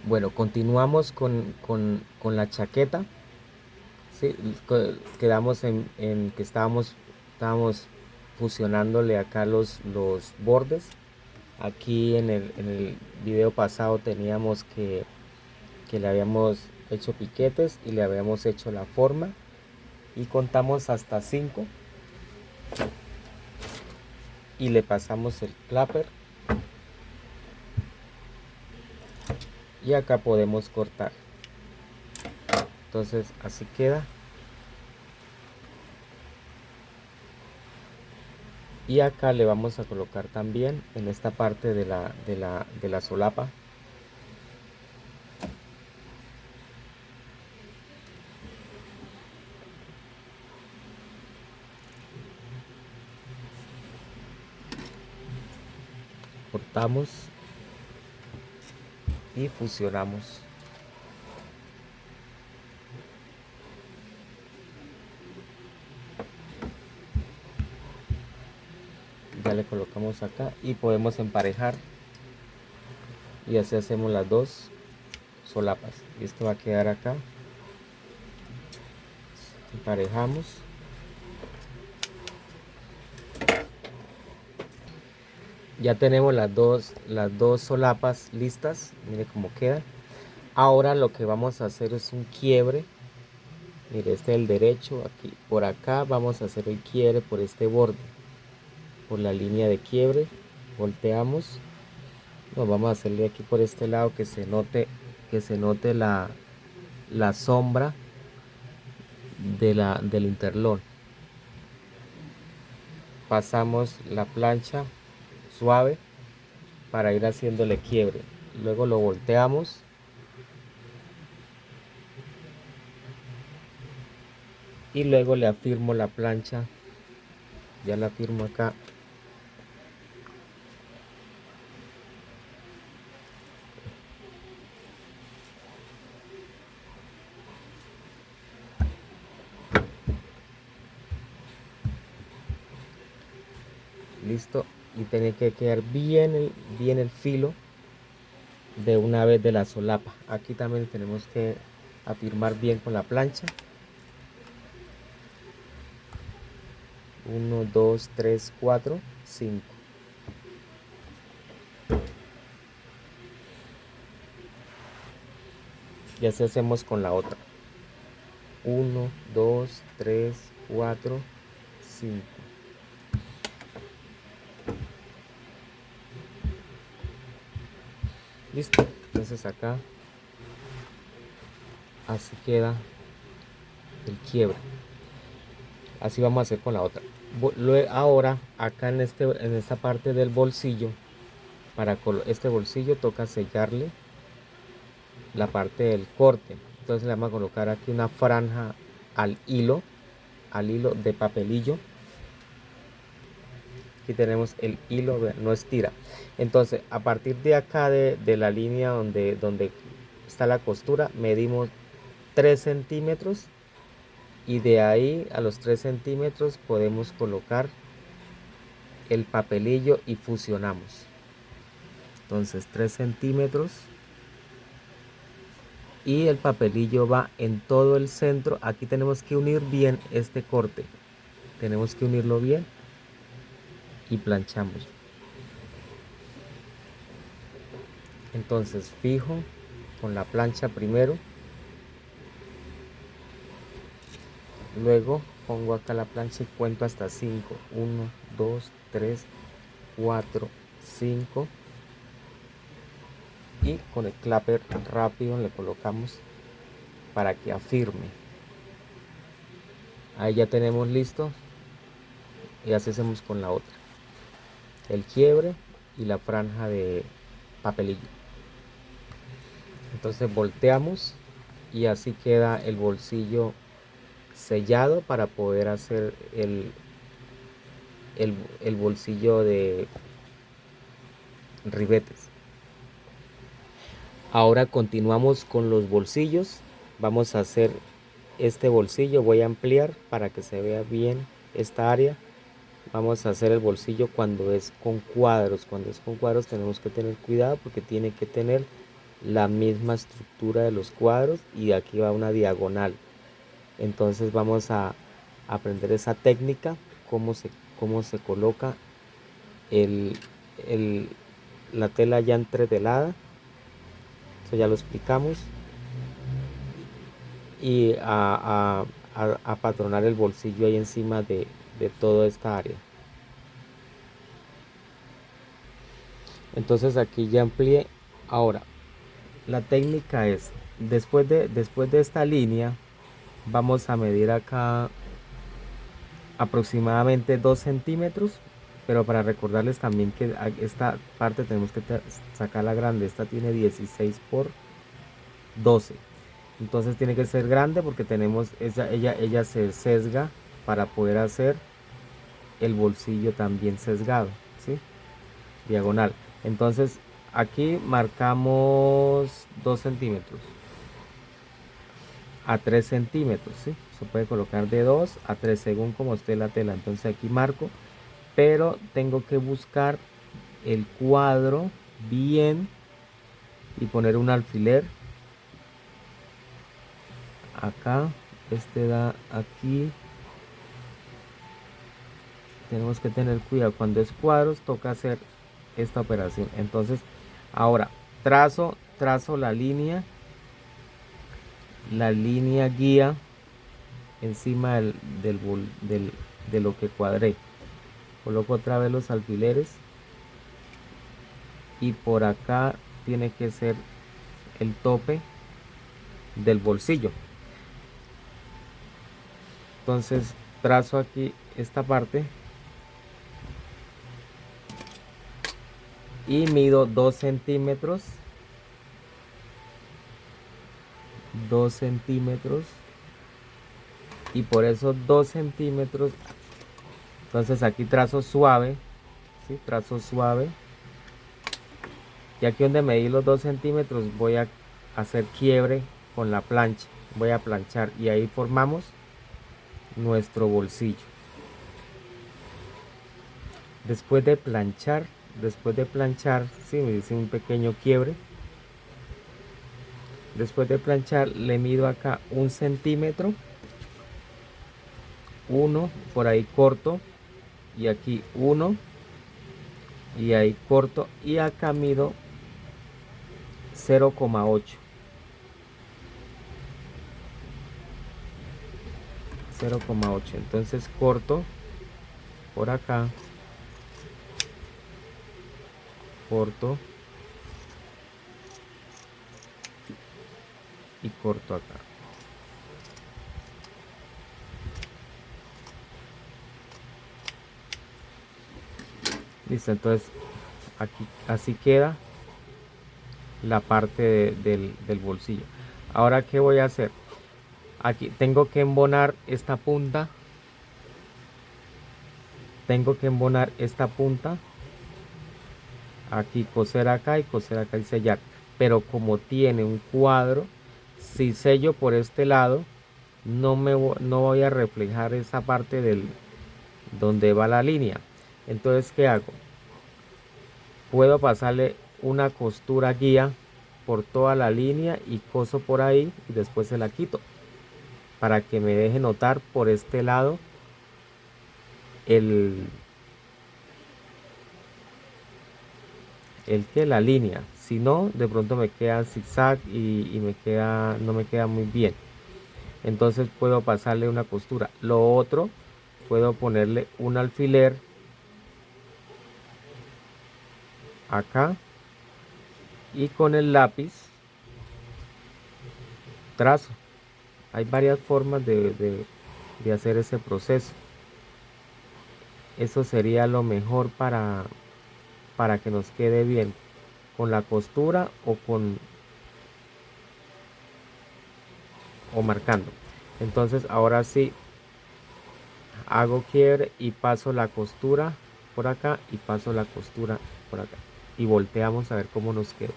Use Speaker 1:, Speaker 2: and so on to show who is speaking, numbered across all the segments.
Speaker 1: Bueno, continuamos con la chaqueta. Sí, quedamos en que estábamos fusionándole acá los bordes. Aquí en el video pasado teníamos que le habíamos hecho piquetes y le habíamos hecho la forma y contamos hasta 5 y le pasamos el clapper y acá podemos cortar. Entonces así queda. Y acá le vamos a colocar también en esta parte de la solapa. Cortamos y fusionamos. Ya le colocamos acá y podemos emparejar y así hacemos las dos solapas. Y esto va a quedar acá. Emparejamos. Ya tenemos las dos solapas listas. Mire cómo quedan. Ahora lo que vamos a hacer es un quiebre. Mire, este es el derecho. Aquí, por acá vamos a hacer el quiebre por este borde. Por la línea de quiebre. Volteamos. Nos vamos a hacerle aquí por este lado que se note la sombra del interlón. Pasamos la plancha suave para ir haciéndole quiebre. Luego lo volteamos y luego le afirmo la plancha. Ya la afirmo acá. Listo. Y tiene que quedar bien el filo de una vez de la solapa. Aquí también tenemos que afirmar bien con la plancha. 1, 2, 3, 4, 5. Y así hacemos con la otra. 1, 2, 3, 4, 5. Listo. Entonces acá así queda el quiebre. Así vamos a hacer con la otra. Ahora acá en esta parte del bolsillo, para este bolsillo toca sellarle la parte del corte. Entonces le vamos a colocar aquí una franja al hilo de papelillo. Aquí tenemos el hilo, no estira. Entonces a partir de acá de la línea donde está la costura, medimos 3 centímetros y de ahí a los 3 centímetros podemos colocar el papelillo y fusionamos. Entonces 3 centímetros y el papelillo va en todo el centro. Aquí tenemos que unir bien este corte, tenemos que unirlo bien y planchamos. Entonces fijo con la plancha primero, luego pongo acá la plancha y cuento hasta 5. 1, 2, 3, 4, 5 y con el clapper rápido le colocamos para que afirme. Ahí ya tenemos listo y así hacemos con la otra, el quiebre y la franja de papelillo. Entonces volteamos y así queda el bolsillo sellado para poder hacer el bolsillo de ribetes. Ahora continuamos con los bolsillos. Vamos a hacer este bolsillo, voy a ampliar para que se vea bien esta área. Vamos a hacer el bolsillo cuando es con cuadros. Cuando es con cuadros tenemos que tener cuidado porque tiene que tener la misma estructura de los cuadros y aquí va una diagonal. Entonces vamos a aprender esa técnica, cómo se coloca el, el- la tela ya entretelada. Eso ya lo explicamos. Y a patronar el bolsillo ahí encima de toda esta área. Entonces aquí ya amplié. Ahora, la técnica es, después de esta línea, vamos a medir acá aproximadamente 2 centímetros. Pero para recordarles también que esta parte tenemos que sacarla grande. Esta tiene 16 por 12. Entonces tiene que ser grande porque tenemos, ella se sesga para poder hacer el bolsillo también sesgado, ¿sí? Diagonal. Entonces aquí marcamos 2 centímetros a 3 centímetros, ¿sí? Se puede colocar de 2 a 3 según como esté la tela. Entonces aquí marco, pero tengo que buscar el cuadro bien y poner un alfiler acá. Este da aquí. Tenemos que tener cuidado cuando es cuadros, toca hacer esta operación. Entonces ahora trazo la línea guía encima de lo que cuadré. Coloco otra vez los alfileres y por acá tiene que ser el tope del bolsillo. Entonces trazo aquí esta parte y mido 2 centímetros 2 centímetros y por esos 2 centímetros entonces aquí trazo suave, ¿sí? Trazo suave y aquí donde medí los 2 centímetros voy a hacer quiebre con la plancha, voy a planchar y ahí formamos nuestro bolsillo. Después de planchar, sí, me hice un pequeño quiebre. Después de planchar le mido acá 1 centímetro, uno, por ahí corto y aquí 1 y ahí corto y acá mido 0,8. 0,8. Entonces corto por acá, corto y corto acá. Listo, entonces aquí así queda la parte del bolsillo. Ahora, ¿qué voy a hacer? Aquí tengo que embonar esta punta. Tengo que embonar esta punta. Aquí coser acá y sellar. Pero como tiene un cuadro, si sello por este lado, no voy a reflejar esa parte donde va la línea. Entonces, ¿qué hago? Puedo pasarle una costura guía por toda la línea y coso por ahí y después se la quito para que me deje notar por este lado el que la línea. Si no, de pronto me queda zigzag y no me queda muy bien. Entonces puedo pasarle una costura. Lo otro, puedo ponerle un alfiler acá y con el lápiz trazo. Hay varias formas de hacer ese proceso. Eso sería lo mejor para que nos quede bien con la costura o marcando. Entonces ahora sí hago quiebre y paso la costura por acá y paso la costura por acá y volteamos a ver cómo nos queda.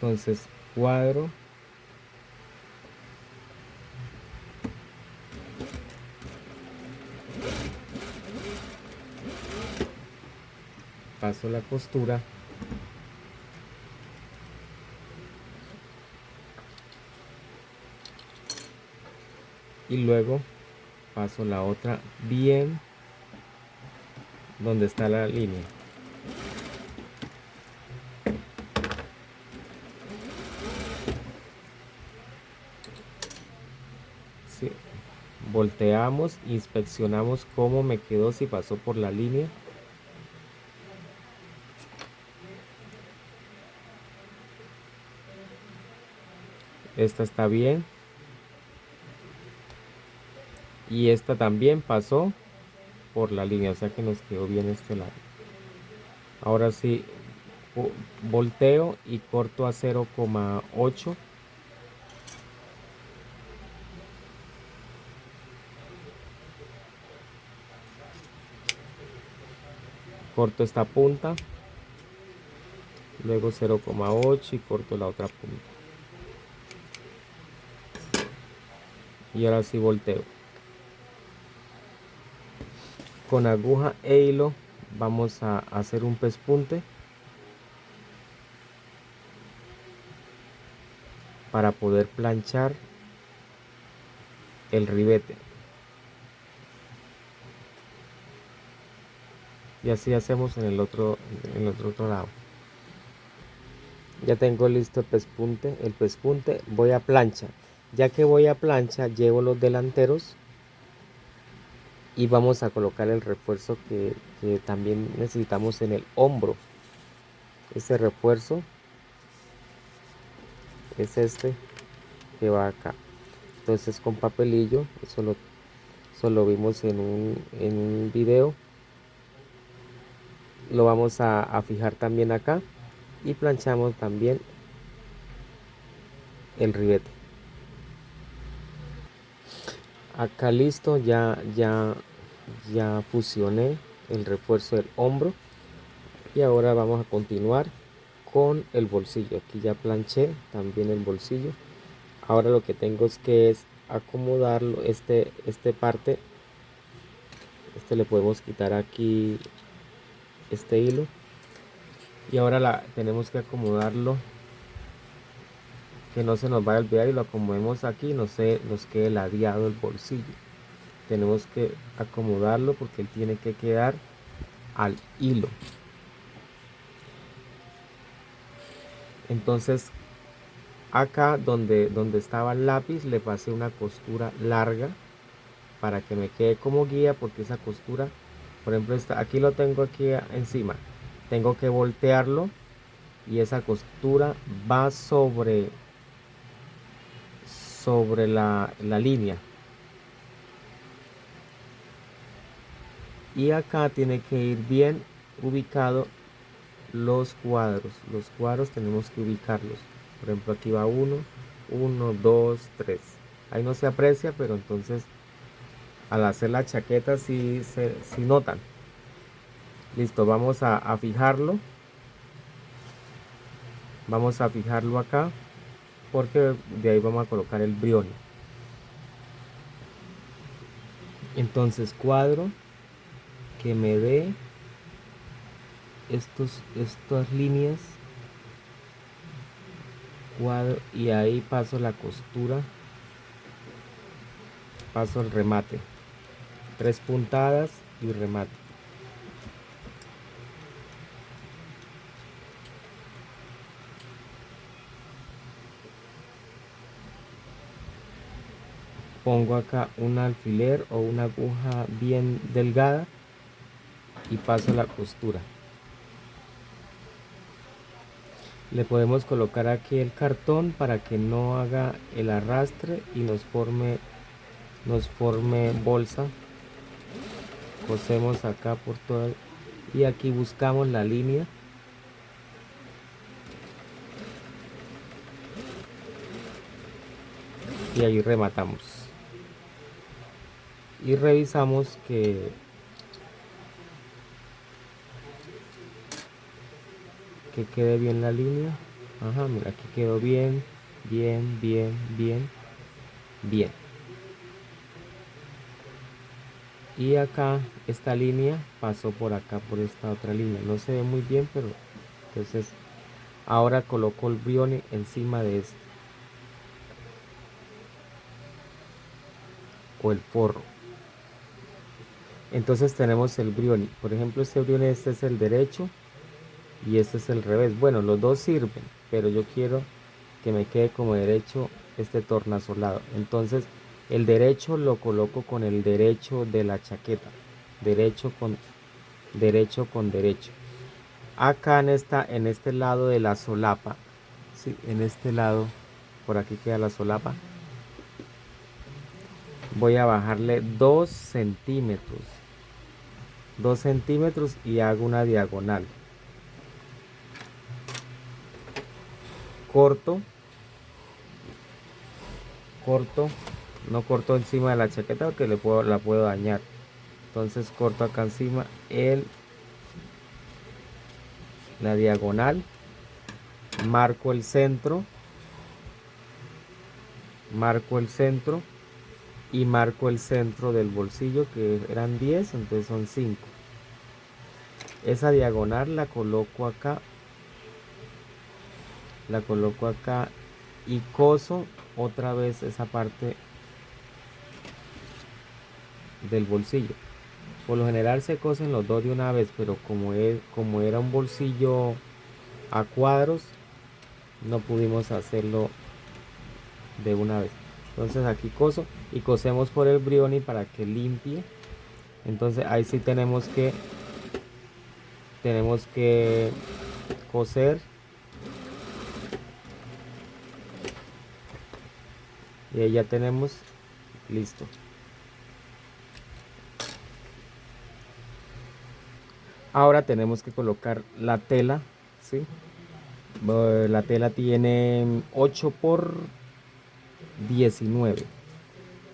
Speaker 1: Entonces cuadro, paso la costura y luego paso la otra bien donde está la línea. Sí. Volteamos, inspeccionamos cómo me quedó, si pasó por la línea. Esta está bien. Y esta también pasó por la línea, o sea que nos quedó bien este lado. Ahora sí, volteo y corto a 0,8. Corto esta punta, luego 0,8 y corto la otra punta. Y ahora sí volteo. Con aguja e hilo vamos a hacer un pespunte para poder planchar el ribete. Y así hacemos en el otro lado. Ya tengo listo el pespunte, voy a plancha. Ya que voy a plancha, llevo los delanteros y vamos a colocar el refuerzo que también necesitamos en el hombro. Ese refuerzo es este que va acá. Entonces con papelillo, eso lo vimos en un video. Lo vamos a fijar también acá y planchamos también el ribete. Acá listo, ya fusioné el refuerzo del hombro y ahora vamos a continuar con el bolsillo. Aquí ya planché también el bolsillo. Ahora lo que tengo es acomodarlo, este parte, le podemos quitar aquí este hilo y ahora tenemos que acomodarlo, que no se nos vaya a olvidar, y lo acomodemos aquí, no se nos quede ladeado el bolsillo. Tenemos que acomodarlo porque él tiene que quedar al hilo. Entonces acá donde estaba el lápiz le pasé una costura larga para que me quede como guía, porque esa costura, por ejemplo, aquí lo tengo aquí encima, tengo que voltearlo y esa costura va sobre la línea, y acá tiene que ir bien ubicado los cuadros tenemos que ubicarlos. Por ejemplo, aquí va 1, 2, 3. Ahí no se aprecia, pero entonces al hacer la chaqueta sí notan. Listo, vamos a fijarlo. Vamos a fijarlo acá, porque de ahí vamos a colocar el brioni. Entonces cuadro que me dé estas líneas, cuadro, y ahí paso la costura, paso el remate, 3 puntadas y remate. Pongo acá un alfiler o una aguja bien delgada y paso la costura. Le podemos colocar aquí el cartón para que no haga el arrastre y nos forme bolsa. Cosemos acá por todo y aquí buscamos la línea y ahí rematamos y revisamos que quede bien la línea. Ajá, mira, aquí quedó bien. Y acá esta línea pasó por acá, por esta otra línea. No se ve muy bien, pero entonces ahora coloco el brioni encima de este. o el forro. Entonces tenemos el brioni. Por ejemplo, este brioni, este es el derecho y este es el revés. Bueno, los dos sirven, pero yo quiero que me quede como derecho este tornasolado. Entonces, el derecho lo coloco con el derecho de la chaqueta. Derecho con derecho con derecho. Acá en este lado de la solapa, sí, en este lado, por aquí queda la solapa. Voy a bajarle 2 centímetros. 2 centímetros y hago una diagonal. Corto, corto, no corto encima de la chaqueta porque la puedo dañar. Entonces corto acá encima la diagonal, marco el centro, marco el centro y marco el centro del bolsillo, que eran 10, entonces son 5. Esa diagonal la coloco acá y coso otra vez esa parte del bolsillo. Por lo general se cosen los dos de una vez, pero como era un bolsillo a cuadros, no pudimos hacerlo de una vez. Entonces aquí coso y cosemos por el brioni para que limpie. Entonces ahí sí tenemos que coser y ahí ya tenemos listo. Ahora tenemos que colocar la tela, ¿sí? La tela tiene 8 por 19.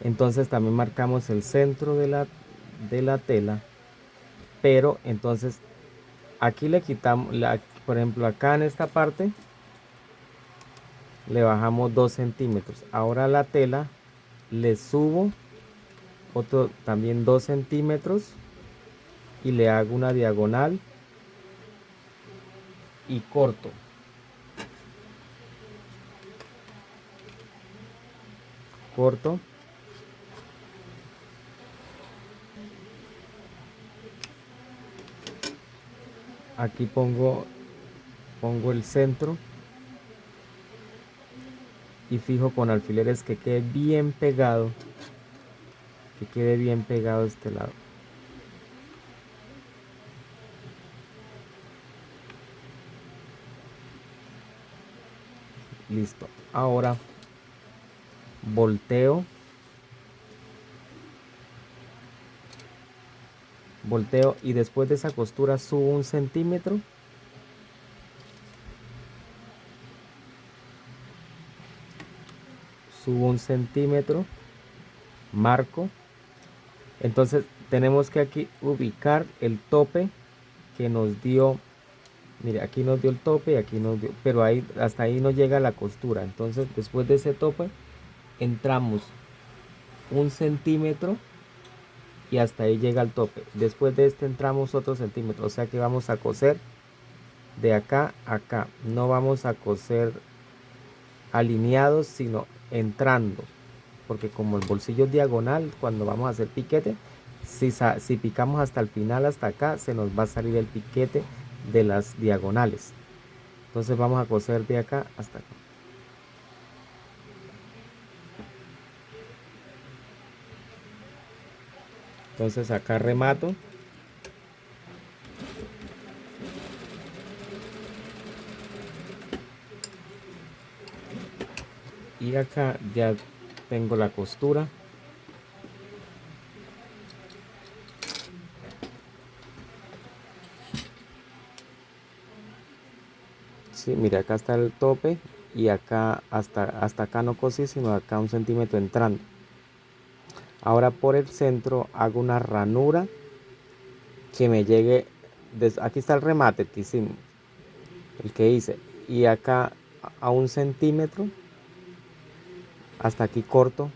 Speaker 1: Entonces también marcamos el centro de la tela, pero entonces aquí le quitamos, por ejemplo acá en esta parte le bajamos 2 centímetros. Ahora la tela le subo otro también 2 centímetros y le hago una diagonal y corto. Corto. Aquí pongo el centro y fijo con alfileres que quede bien pegado, este lado. Listo. Ahora volteo y después de esa costura subo 1 centímetro. Subo 1 centímetro, marco. Entonces tenemos que aquí ubicar el tope que nos dio. Mire, aquí nos dio el tope y aquí nos dio, pero ahí hasta ahí no llega la costura. Entonces después de ese tope entramos 1 centímetro y hasta ahí llega el tope. Después de este entramos otro centímetro, o sea que vamos a coser de acá a acá. No vamos a coser alineados, sino entrando, porque como el bolsillo es diagonal, cuando vamos a hacer piquete, si picamos hasta el final, hasta acá, se nos va a salir el piquete de las diagonales. Entonces vamos a coser de acá hasta acá. Entonces acá remato. Y acá ya tengo la costura. Sí, mira, acá está el tope y acá hasta acá no cosí, sino acá 1 centímetro entrando. Ahora por el centro hago una ranura que me llegue, aquí está el remate que hicimos, el que hice, y acá a 1 centímetro, hasta aquí corto,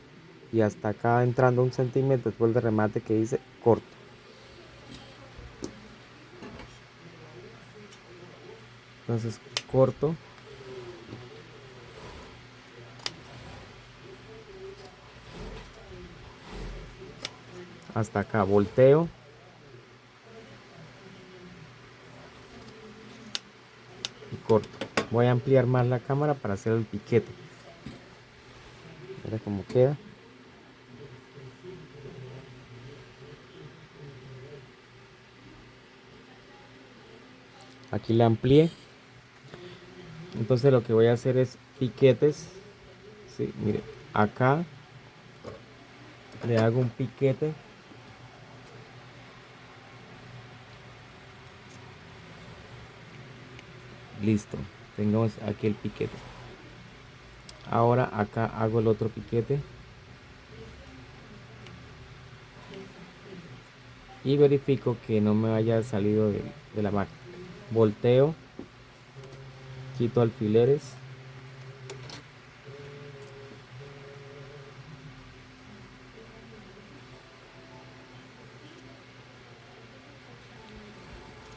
Speaker 1: y hasta acá entrando 1 centímetro después del remate que hice, corto. Entonces corto. hasta acá, volteo y corto. Voy a ampliar más la cámara para hacer el piquete. Mira cómo queda. Aquí la amplié. Entonces lo que voy a hacer es piquetes. Sí, mire, acá le hago un piquete. Listo, tengamos aquí el piquete. Ahora acá hago el otro piquete. Y verifico que no me haya salido de la máquina. Volteo, quito alfileres.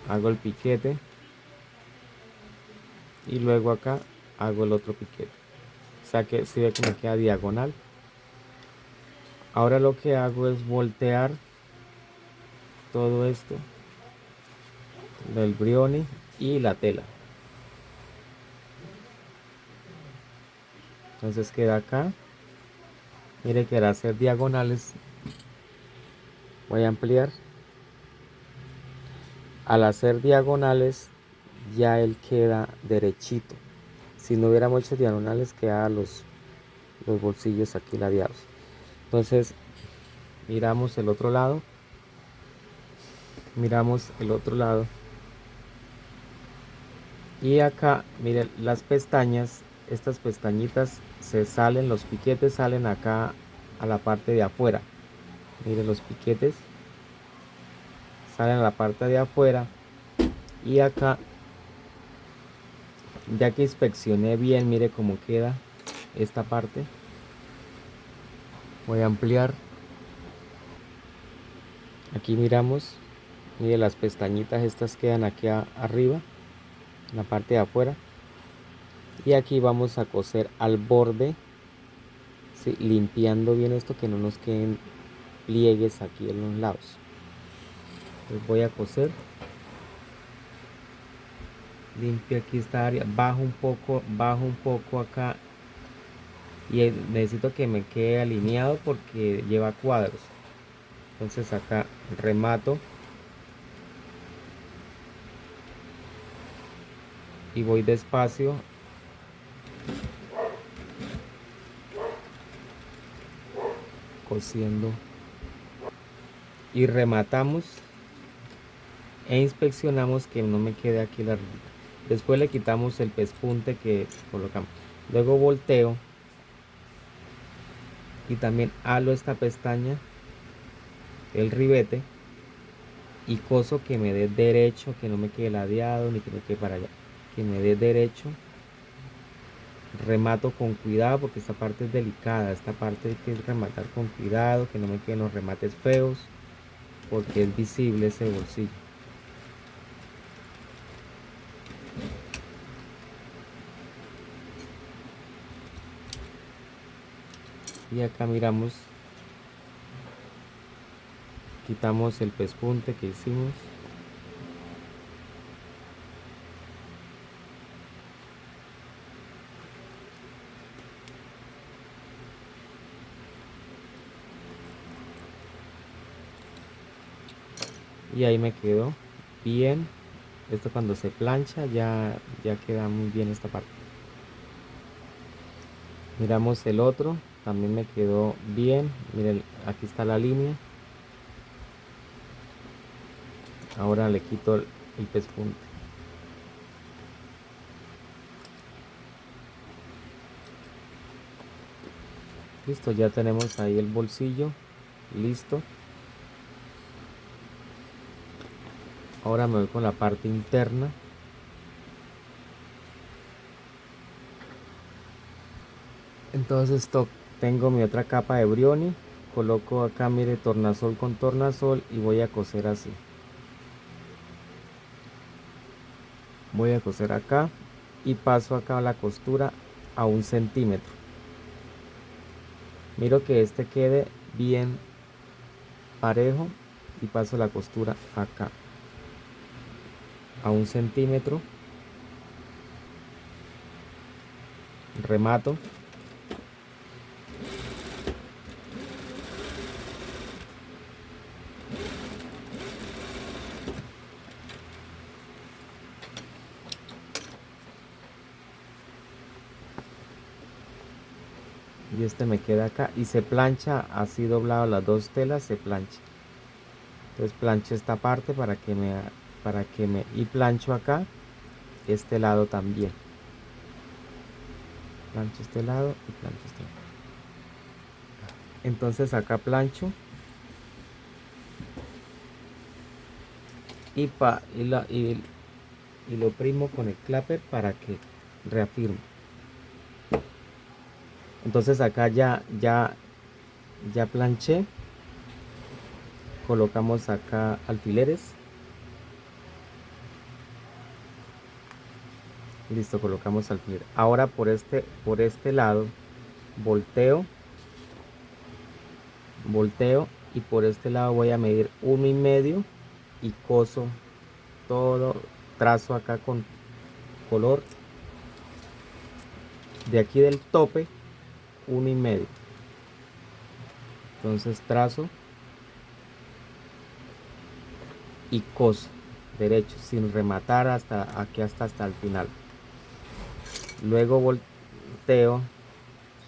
Speaker 1: Hago el piquete. Y luego acá hago el otro piquete. O sea que si ve que me queda diagonal. Ahora lo que hago es voltear todo esto del brioni y la tela. Entonces queda acá. Mire que al hacer diagonales voy a ampliar. Al hacer diagonales ya él queda derechito. Si no hubiéramos hecho diagonales quedaban los bolsillos aquí ladeados. Entonces miramos el otro lado. Miramos el otro lado. Y acá, miren, las pestañas, estas pestañitas se salen, los piquetes salen acá a la parte de afuera. Miren, los piquetes salen a la parte de afuera. Y acá, ya que inspeccioné bien, mire cómo queda esta parte. Voy a ampliar. Aquí miramos, mire, las pestañitas estas quedan aquí arriba, en la parte de afuera. Y aquí vamos a coser al borde, ¿sí? Limpiando bien esto, que no nos queden pliegues aquí en los lados. Entonces voy a coser, limpio aquí esta área, bajo un poco acá y necesito que me quede alineado porque lleva cuadros. Entonces acá remato y voy despacio cosiendo y rematamos e inspeccionamos que no me quede aquí la rayita. Después le quitamos el pespunte que colocamos. Luego volteo y también halo esta pestaña, el ribete, y coso que me dé derecho, que no me quede ladeado ni que me quede para allá, que me dé derecho. Remato con cuidado porque esta parte es delicada, esta parte hay que rematar con cuidado, que no me queden los remates feos porque es visible ese bolsillo. Y acá miramos, quitamos el pespunte que hicimos. Y ahí me quedó bien. Esto cuando se plancha ya queda muy bien esta parte. Miramos el otro, también me quedó bien. Miren, aquí está la línea. Ahora le quito el pespunte. Listo, ya tenemos ahí el bolsillo listo. Ahora me voy con la parte interna. Entonces tengo mi otra capa de brioni. Coloco acá, mire, tornasol con tornasol y voy a coser así. Voy a coser acá y paso acá la costura a 1 centímetro. Miro que este quede bien parejo y paso la costura acá a 1 centímetro, remato y este me queda acá y se plancha así doblado las dos telas, se plancha. Entonces plancho esta parte para que me y plancho acá este lado también. Plancho este lado y plancho este lado. Entonces acá plancho y lo oprimo con el clapper para que reafirme. Entonces acá ya planché. Colocamos acá alfileres. Listo, colocamos alfiler. Ahora por este lado volteo y por este lado voy a medir 1,5 y coso todo, trazo acá con color de aquí del tope 1,5. Entonces trazo y coso derecho sin rematar hasta aquí, hasta el final. Luego volteo,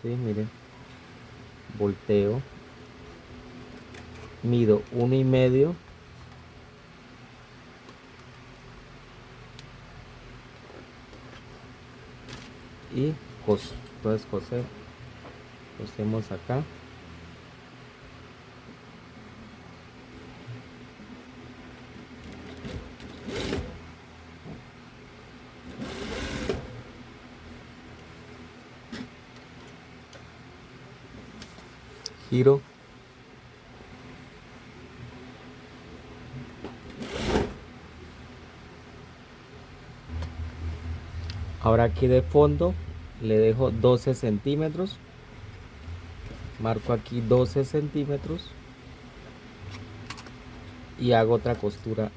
Speaker 1: ¿sí? Miren, volteo, mido 1,5 y coso. Entonces cosemos acá. Giro. Ahora aquí de fondo le dejo 12 centímetros. Marco aquí 12 centímetros y hago otra costura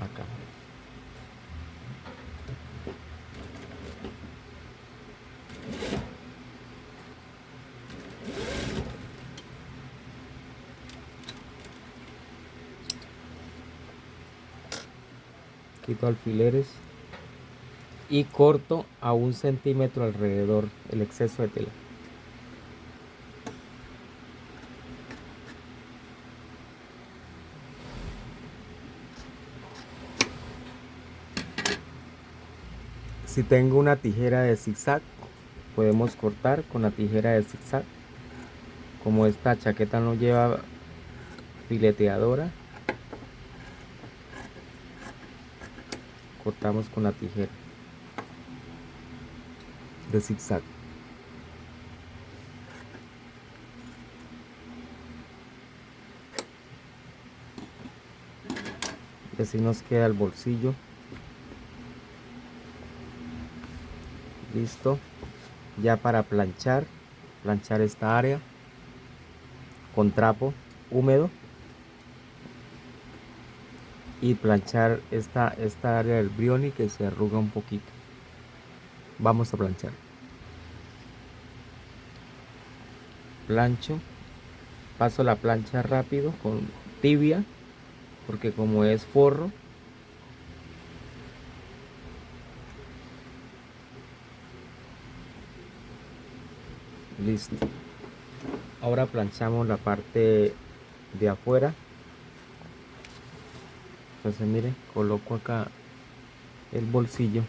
Speaker 1: acá. Quito alfileres y corto a 1 centímetro alrededor el exceso de tela. Si tengo una tijera de zigzag, podemos cortar con la tijera de zigzag. Como esta chaqueta no lleva fileteadora, cortamos con la tijera de zigzag. Y así nos queda el bolsillo. Listo. Ya para planchar esta área con trapo húmedo y planchar esta área del brioni que se arruga un poquito. Vamos a planchar. Plancho, paso la plancha rápido con tibia porque como es forro, listo. Ahora planchamos la parte de afuera. Entonces miren, coloco acá el bolsillo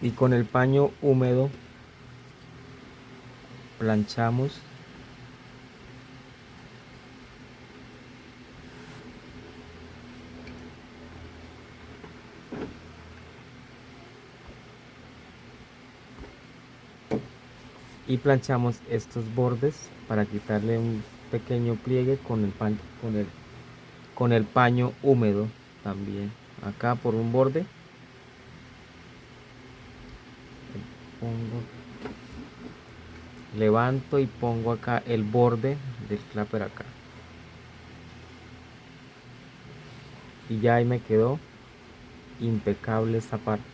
Speaker 1: y con el paño húmedo planchamos y planchamos estos bordes para quitarle un pequeño pliegue con el paño húmedo también. Acá por un borde pongo levanto y pongo acá el borde del clapper acá. Y ya ahí me quedó impecable esta parte.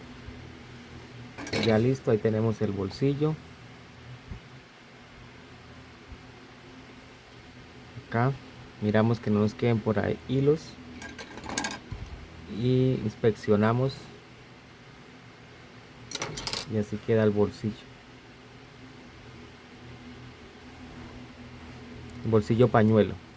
Speaker 1: Ya listo, ahí tenemos el bolsillo. Acá miramos que no nos queden por ahí hilos y inspeccionamos y así queda el bolsillo. El bolsillo pañuelo.